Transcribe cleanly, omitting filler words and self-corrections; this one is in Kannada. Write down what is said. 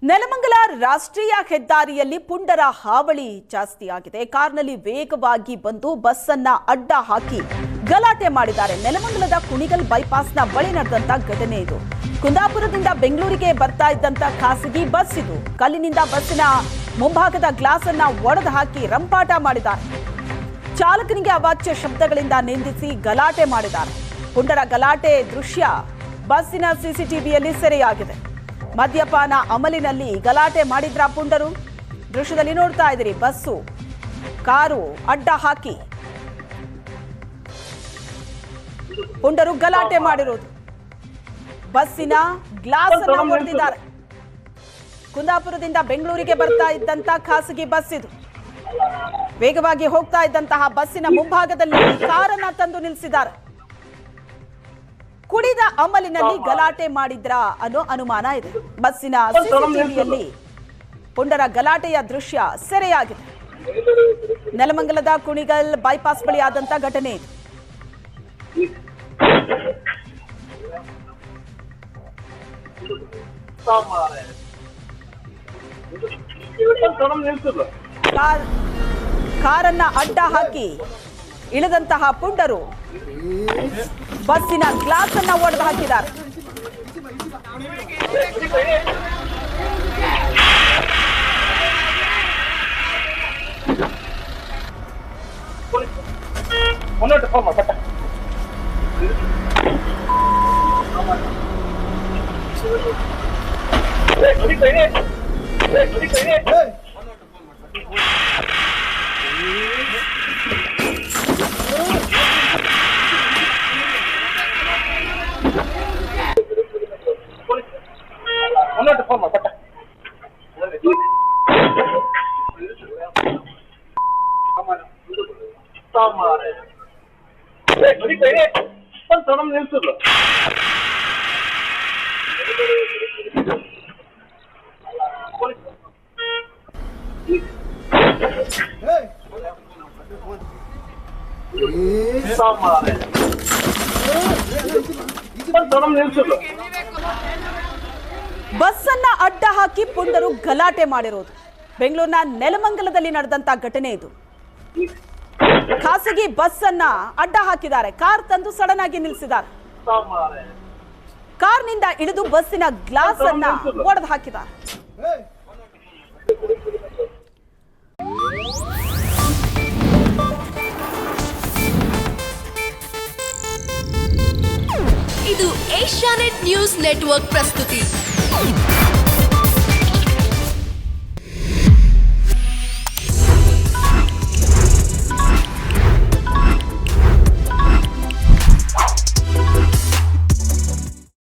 ನೆಲಮಂಗಲ ರಾಷ್ಟ್ರೀಯ ಹೆದ್ದಾರಿಯಲ್ಲಿ ಪುಂಡರ ಹಾವಳಿ ಜಾಸ್ತಿಯಾಗಿದೆ. ಕಾರ್ನಲ್ಲಿ ವೇಗವಾಗಿ ಬಂದು ಬಸ್ ಅನ್ನ ಅಡ್ಡ ಹಾಕಿ ಗಲಾಟೆ ಮಾಡಿದ್ದಾರೆ. ನೆಲಮಂಗಲದ ಕುಣಿಗಲ್ ಬೈಪಾಸ್ನ ಬಳಿ ನಡೆದಂತ ಘಟನೆ ಇದು. ಕುಂದಾಪುರದಿಂದ ಬೆಂಗಳೂರಿಗೆ ಬರ್ತಾ ಇದ್ದಂತ ಖಾಸಗಿ ಬಸ್ ಇದು. ಕಲ್ಲಿನಿಂದ ಬಸ್ಸಿನ ಮುಂಭಾಗದ ಗ್ಲಾಸ್ ಅನ್ನ ಒಡೆದು ಹಾಕಿ ರಂಪಾಟ ಮಾಡಿದ್ದಾರೆ. ಚಾಲಕನಿಗೆ ಅವಾಚ್ಯ ಶಬ್ದಗಳಿಂದ ನಿಂದಿಸಿ ಗಲಾಟೆ ಮಾಡಿದ್ದಾರೆ. ಪುಂಡರ ಗಲಾಟೆ ದೃಶ್ಯ ಬಸ್ಸಿನ ಸಿಸಿಟಿವಿಯಲ್ಲಿ ಸೆರೆಯಾಗಿದೆ. ಮದ್ಯಪಾನ ಅಮಲಿನಲ್ಲಿ ಗಲಾಟೆ ಮಾಡಿದ್ರ ಪುಂಡರು. ದೃಶ್ಯದಲ್ಲಿ ನೋಡ್ತಾ ಇದ್ದೀರಿ, ಬಸ್ಸು ಕಾರು ಅಡ್ಡ ಹಾಕಿ ಪುಂಡರು ಗಲಾಟೆ ಮಾಡಿರೋದು. ಬಸ್ಸಿನ ಗ್ಲಾಸ್ ಅನ್ನು ಹೊಡೆದಿದ್ದಾರೆ. ಕುಂದಾಪುರದಿಂದ ಬೆಂಗಳೂರಿಗೆ ಬರ್ತಾ ಇದ್ದಂತ ಖಾಸಗಿ ಬಸ್ ಇದು. ವೇಗವಾಗಿ ಹೋಗ್ತಾ ಇದ್ದಂತಹ ಬಸ್ಸಿನ ಮುಂಭಾಗದಲ್ಲಿ ಕಾರನ್ನ ತಂದು ನಿಲ್ಲಿಸಿದ್ದಾರೆ. ಕುಡಿದ ಅಮಲಿನಲ್ಲಿ ಗಲಾಟೆ ಮಾಡಿದ್ರ ಅನ್ನೋ ಅನುಮಾನ ಇದೆ. ಬಸ್ಸಿನ ಸಿಸಿಟಿವಿಯಲ್ಲಿ ಪುಂಡರ ಗಲಾಟೆಯ ದೃಶ್ಯ ಸೆರೆಯಾಗಿದೆ. ನೆಲಮಂಗಲದ ಕುಣಿಗಲ್ ಬೈಪಾಸ್ ಬಳಿ ಆದಂತ ಘಟನೆ ಇದು. ಕಾರನ್ನ ಅಡ್ಡ ಹಾಕಿ ಇಳಿದಂತಹ ಪುಂಡರು ಬಸ್ಸಿನ ಗ್ಲಾಸ್ ಅನ್ನ ಒಡೆದು ಹಾಕಿದ್ದಾರೆ. ಬಸ್ ಅನ್ನ ಅಡ್ಡ ಹಾಕಿ ಪುಂಡರು ಗಲಾಟೆ ಮಾಡಿರೋದು ಬೆಂಗಳೂರಿನ ನೆಲಮಂಗಲದಲ್ಲಿ ನಡೆದಂತ ಘಟನೆ ಇದು. ಖಾಸಗಿ ಬಸ್ ಅನ್ನ ಅಡ್ಡ ಹಾಕಿದ್ದಾರೆ. ಕಾರ್ ತಂದು ಸಡನ್ ಆಗಿ ನಿಲ್ಲಿಸಿದ್ದಾರೆ. ಕಾರ್ನಿಂದ ಇಳಿದು ಬಸ್ಸಿನ ಗ್ಲಾಸ್ ಅನ್ನ ಒಡೆದು ಹಾಕಿದ್ದಾರೆ. ಇದು ಏಷ್ಯಾನೆಟ್ ನ್ಯೂಸ್ ನೆಟ್ವರ್ಕ್ ಪ್ರಸ್ತುತಿ.